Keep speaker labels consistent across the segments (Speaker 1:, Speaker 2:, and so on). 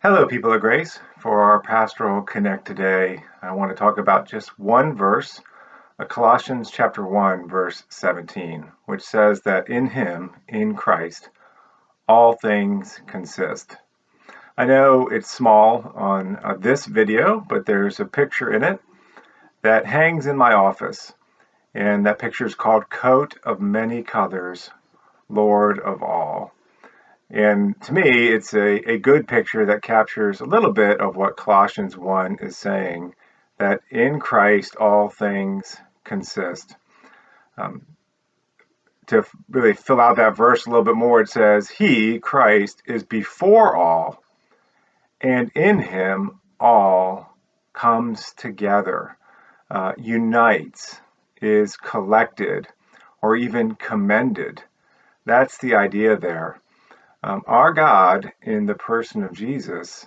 Speaker 1: Hello, people of grace. For our pastoral connect today, I want to talk about just one verse, Colossians chapter 1, verse 17, which says that in him, in Christ, all things consist. I know it's small on this video, but there's a picture in it that hangs in my office. And that picture is called Coat of Many Colors, Lord of All. And to me, it's a good picture that captures a little bit of what Colossians 1 is saying, that in Christ all things consist. To really fill out that verse a little bit more, it says, He, Christ, is before all, and in him all comes together, unites, is collected, or even commended. That's the idea there. Our God, in the person of Jesus,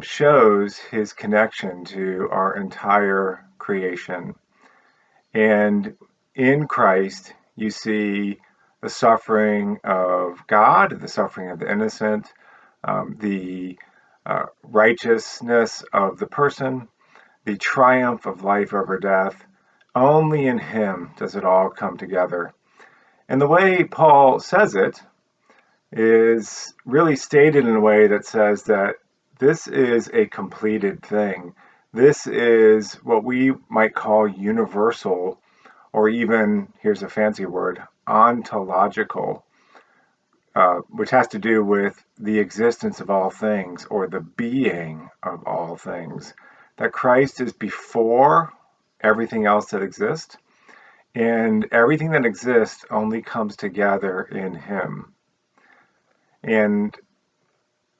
Speaker 1: shows his connection to our entire creation. And in Christ, you see the suffering of God, the suffering of the innocent, the righteousness of the person, the triumph of life over death. Only in him does it all come together. And the way Paul says it is really stated in a way that says that this is a completed thing. This is what we might call universal, or even, here's a fancy word, ontological, which has to do with the existence of all things, or the being of all things. That Christ is before everything else that exists, and everything that exists only comes together in him. And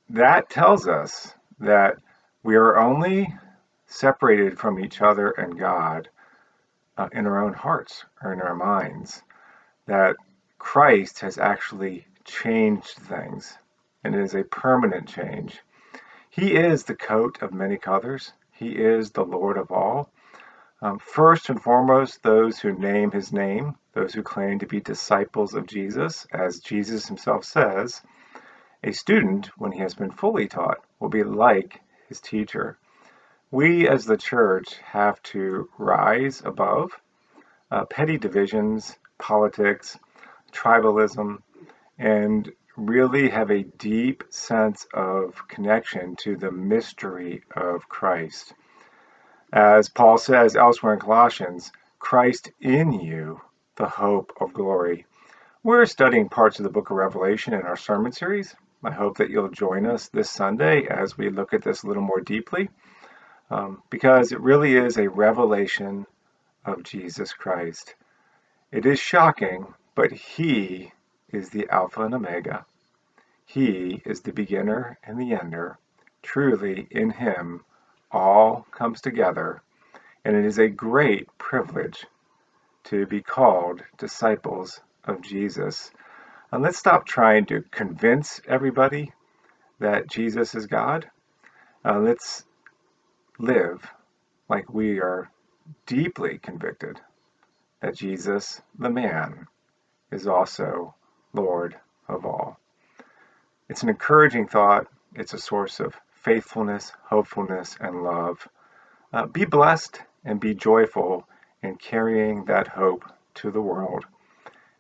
Speaker 1: that tells us that we are only separated from each other and God in our own hearts or in our minds. That Christ has actually changed things, and it is a permanent change. He is the coat of many colors. He is the Lord of all. First and foremost, those who name his name, those who claim to be disciples of Jesus, as Jesus himself says, a student, when he has been fully taught, will be like his teacher. We as the church have to rise above petty divisions, politics, tribalism, and really have a deep sense of connection to the mystery of Christ. As Paul says elsewhere in Colossians, Christ in you, the hope of glory. We're studying parts of the book of Revelation in our sermon series. I hope that you'll join us this Sunday as we look at this a little more deeply, because it really is a revelation of Jesus Christ. It is shocking, but he is the Alpha and Omega. He is the beginner and the ender. Truly, in him, all comes together, and it is a great privilege to be called disciples of Jesus. And let's stop trying to convince everybody that Jesus is God. Let's live like we are deeply convicted that Jesus, the man, is also Lord of all. It's an encouraging thought. It's a source of faithfulness, hopefulness, and love. Be blessed and be joyful in carrying that hope to the world.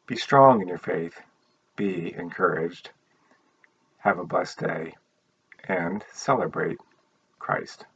Speaker 1: Be strong in your faith. Be encouraged. Have a blessed day and celebrate Christ.